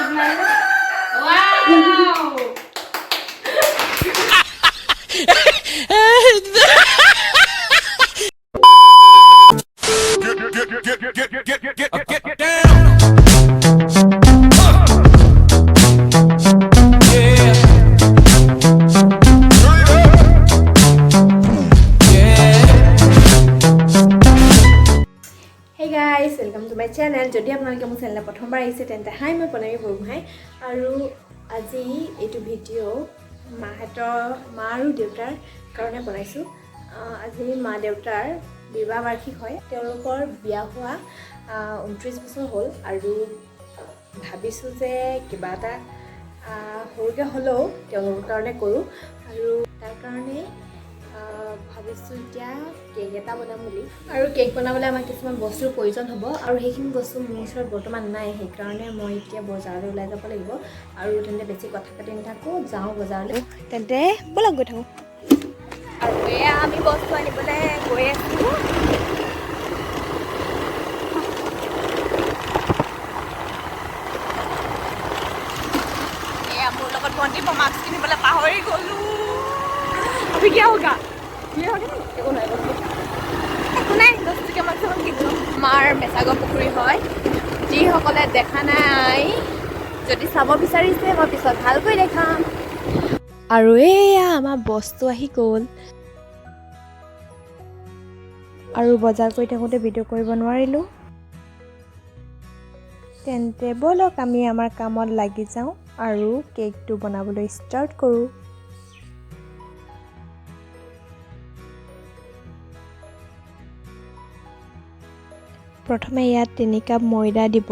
Get down. Hey guys, welcome to my channel. যদি আপোনালোকে মোৰ চেনেল প্ৰথমবাৰ আহিছে তেন্তে হাই মই প্ৰণামী বৰগোহাঁই আৰু আজি এইটো ভিডিঅ' মা আৰু দেউতাৰ কাৰণে বনাইছোঁ। আজি মা দেউতাৰ বিবাহ বাৰ্ষিক হয়। তেওঁলোকৰ বিয়া হোৱা 29 বছৰ হ'ল আৰু ভাবিছোঁ যে কিবা এটা সৰুকৈ হ'লেও তেওঁলোকৰ কাৰণে কৰোঁ আৰু তাৰ কাৰণে ভাবিছোঁ এতিয়া কেক এটা বনাম বুলি আৰু কেক বনাবলৈ আমাক কিছুমান বস্তুৰ প্ৰয়োজন হ'ব আৰু সেইখিনি বস্তু মোৰ ওচৰত বৰ্তমান নাই। সেইকাৰণে মই এতিয়া বজাৰলৈ ওলাই যাব লাগিব আৰু তেন্তে বেছি কথা পাতি নাথাকোঁ, যাওঁ বজাৰলৈ। তেন্তে ব'লক গৈ থাকোঁ। আৰু এয়া আমি বস্তু আনিবলৈ গৈ আছোঁ। এয়া মোৰ লগত ভণ্টি মই মাস্ক কিনিবলৈ পাহৰি গ'লোঁ। अभी क्या होगा? ये होगा ना? একো নাই 10 টকা মাক্সিমাম কিনো। মাৰ মেছাগৰ পুখুৰী হয়। যিসকলে দেখা নাই যদি চাব বিচাৰিছে মই পিছত ভালকৈ দেখাম। আৰু এয়া আমাৰ বস্তু আহি গ'ল আৰু বজাৰ কৰি থাকোঁতে ভিডিঅ' কৰিব নোৱাৰিলোঁ। তেন্তে ব'লক আমি আমাৰ কামত লাগি যাওঁ আৰু কেকটো বনাবলৈ ষ্টাৰ্ট কৰোঁ। প্ৰথমে ইয়াত 3 কাপ ময়দা দিব।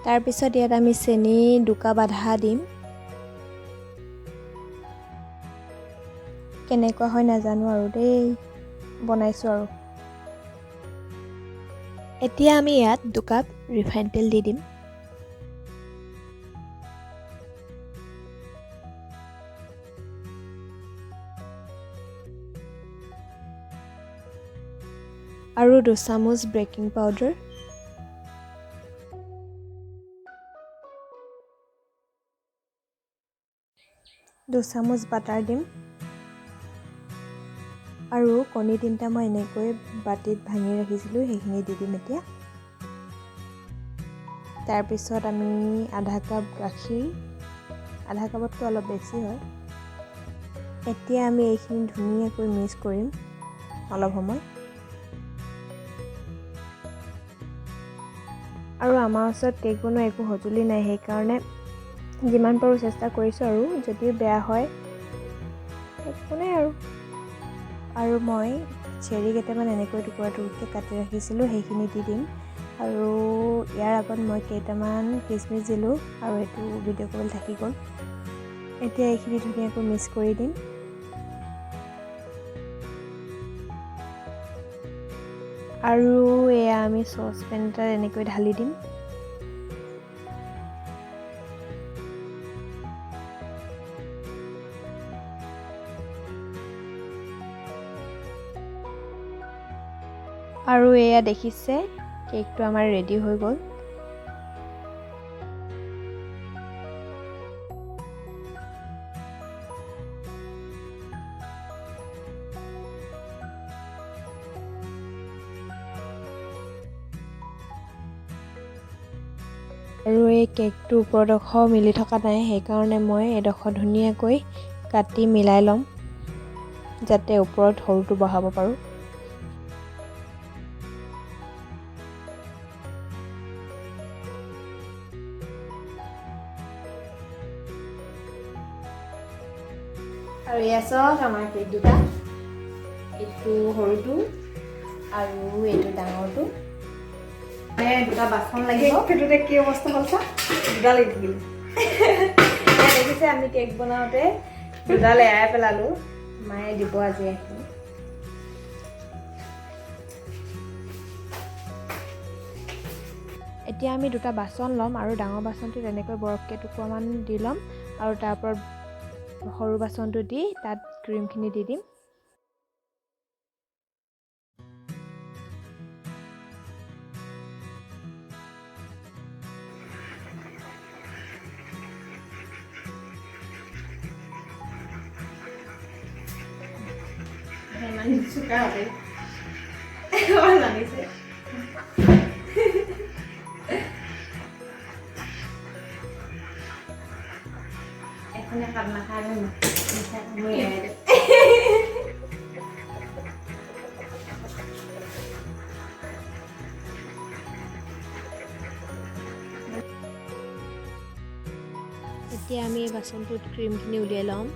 তাৰপিছত ইয়াত আমি চেনি 2 কাপ আধা দিম। কেনেকুৱা হয় নাজানো আৰু দেই, বনাইছোঁ আৰু। এতিয়া আমি ইয়াত 2 কাপ ৰিফাইন তেল দি দিম। আৰু 2 চামুচ বেকিং পাউডাৰ, দু চামুচ বাটাৰ দিম আৰু কণী 3টা মই এনেকৈ বাটিত ভাঙি ৰাখিছিলোঁ সেইখিনি দি দিম এতিয়া। তাৰপিছত আমি আধা কাপ গাখীৰ, আধা কাপতকৈ অলপ বেছি হয়। এতিয়া আমি এইখিনি ধুনীয়াকৈ মিক্স কৰিম অলপ সময়। আৰু আমাৰ ওচৰত কেক বনোৱা একো সঁজুলি নাই, সেইকাৰণে যিমান পাৰোঁ চেষ্টা কৰিছোঁ আৰু যদিও বেয়া হয় একো নাই আৰু মই চেৰি কেইটামান এনেকৈ টুকুৰা টুকুৰকৈ কাটি ৰাখিছিলোঁ সেইখিনি দি দিম। আৰু ইয়াৰ আগত মই কেইটামান কিচমিচ দিলোঁ আৰু এইটো ভিডিঅ' কৰিবলৈ থাকি গ'ল। এতিয়া এইখিনি ধুনীয়াকৈ মিক্স কৰি দিম। আৰু এয়া আমি চচপেন এটাত এনেকৈ ঢালি দিম। আৰু এয়া দেখিছে কেকটো আমাৰ ৰেডি হৈ গ'ল। আৰু এই কেকটোৰ ওপৰডোখৰ মিলি থকা নাই, সেইকাৰণে মই এডোখৰ ধুনীয়াকৈ কাটি মিলাই ল'ম যাতে ওপৰত সৰুটো বহাব পাৰোঁ। আৰু এয়া চাওক আমাৰ কেক দুটা, এইটো সৰুটো আৰু এইটো ডাঙৰটো। দুটা বাচন লাগিব। সেইটোতে কি অৱস্থা হ'ল চা, দুডাল লাগি থাকিল। দেখিছে আমি কেক বনাওঁতে দুডাল এৰাই পেলালোঁ। মায়ে দিব আজি আহি। এতিয়া আমি দুটা বাচন ল'ম আৰু ডাঙৰ বাচনটোত এনেকৈ বৰফকৈ টুকুৰামান দি ল'ম আৰু তাৰ ওপৰত সৰু বাচনটো দি তাত ক্ৰীমখিনি দি দিম। ইমান চোকা হবে অ' জানিছে এখনে কাট নাখায় মই এতিয়া আমি এই বাচনটোত ক্ৰীমখিনি উলিয়াই ল'ম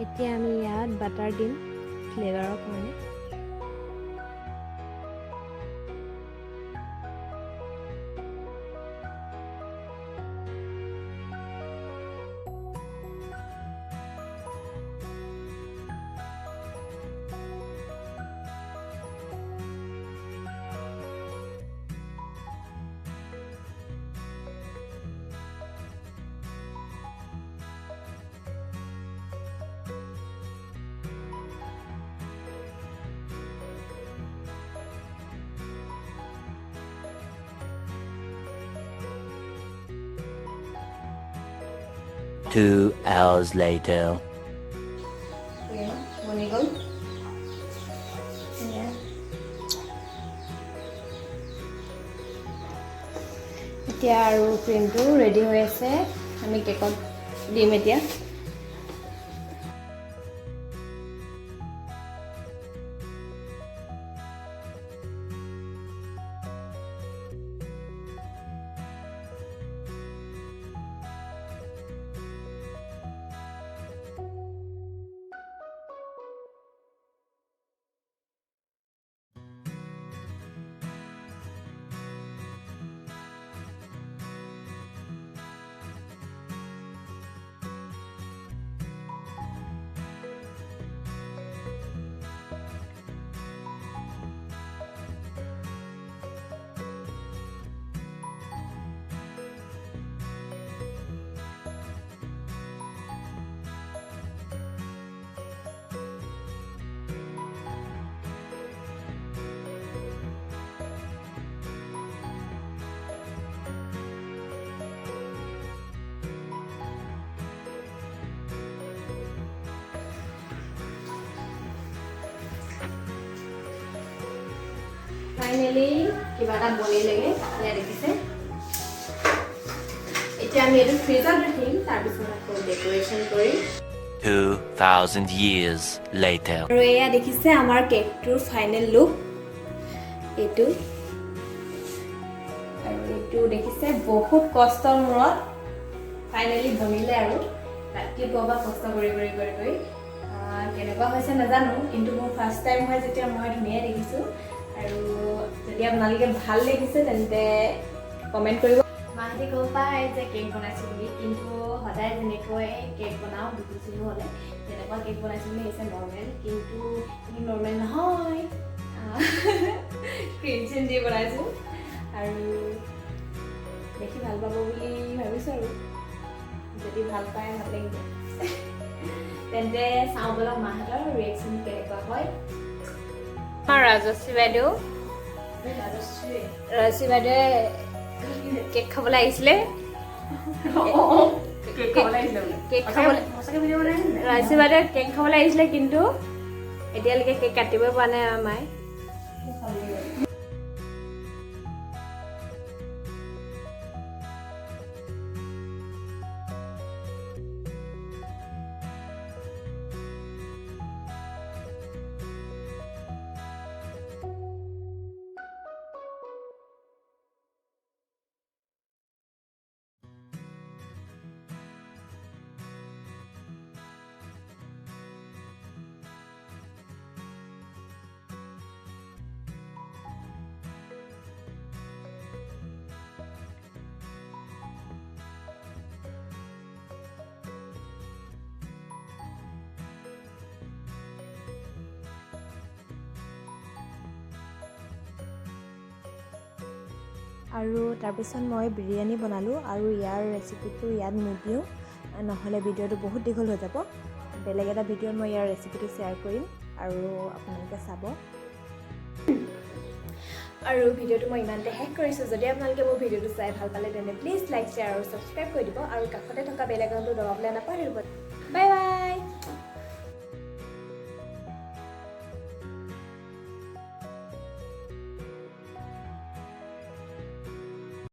এতিয়া আমি ইয়াত বাটাৰ দিম ফ্লেভাৰৰ কাৰণে Two hours later. বনি গ'ল এতিয়া আৰু ক্ৰীমটো ৰেডি হৈ আছে আমি কেকত দিম এতিয়া ফাইনালি কিবা এটা বনিলেগে ইয়া দেখিছে এতিয়া আমি এইটো ফ্ৰিজত ৰাখিম তাৰপিছত আকৌ ডেকোৰেশ্যন কৰিম 2,000 years later. আৰু এয়া দেখিছে আমাৰ কেকটোৰ ফাইনেল লুক এইটো আৰু এইটো দেখিছে বহুত কষ্টৰ মূৰত ফাইনেলি বনিলে আৰু ৰাতিপুৱা কষ্ট কৰি কেনেকুৱা হৈছে নাজানো কিন্তু মোৰ ফাৰ্ষ্ট টাইম হয় যেতিয়া মই ধুনীয়া দেখিছোঁ আৰু যদি আপোনালোকে ভাল লাগিছে তেন্তে কমেণ্ট কৰিব মাহঁতে ক'ব পাৰে যে কেক বনাইছোঁ বুলি কিন্তু সদায় যেনেকৈ কেক বনাওঁ বিহু চিহু হ'লে তেনেকুৱা কেক বনাইছোঁ বুলি হৈছে নৰ্মেল কিন্তু এইটো নৰ্মেল নহয় ক্ৰীম চিম দি বনাইছোঁ আৰু দেখি ভাল পাব বুলি ভাবিছোঁ আৰু যদি ভাল পায় ভাল লাগিব তেন্তে চাওঁ বলক মাহঁতৰ ৰিয়েকশ্যন কেনেকুৱা হয় ৰাজশ্ৰী বাইদেউ কেক খাবলৈ আহিছিলে ৰাজশ্ৰী বাইদেউ কেক খাবলৈ আহিছিলে কিন্তু এতিয়ালৈকে কেক কাটিবই পৰা নাই আমাৰ মায়ে আৰু তাৰপিছত মই বিৰিয়ানী বনালোঁ আৰু ইয়াৰ ৰেচিপিটো ইয়াত নিদিওঁ নহ'লে ভিডিঅ'টো বহুত দীঘল হৈ যাব বেলেগ এটা ভিডিঅ'ত মই ইয়াৰ ৰেচিপিটো শ্বেয়াৰ কৰিম আৰু আপোনালোকে চাব আৰু ভিডিঅ'টো মই ইমানতে শেষ কৰিছোঁ যদি আপোনালোকে মোৰ ভিডিঅ'টো চাই ভাল পালে তেন্তে প্লিজ লাইক শ্বেয়াৰ আৰু ছাবস্ক্ৰাইব কৰি দিব আৰু কাষতে থকা বেল আইকনটো দবাবলৈ নাপাহৰিব বাই বাই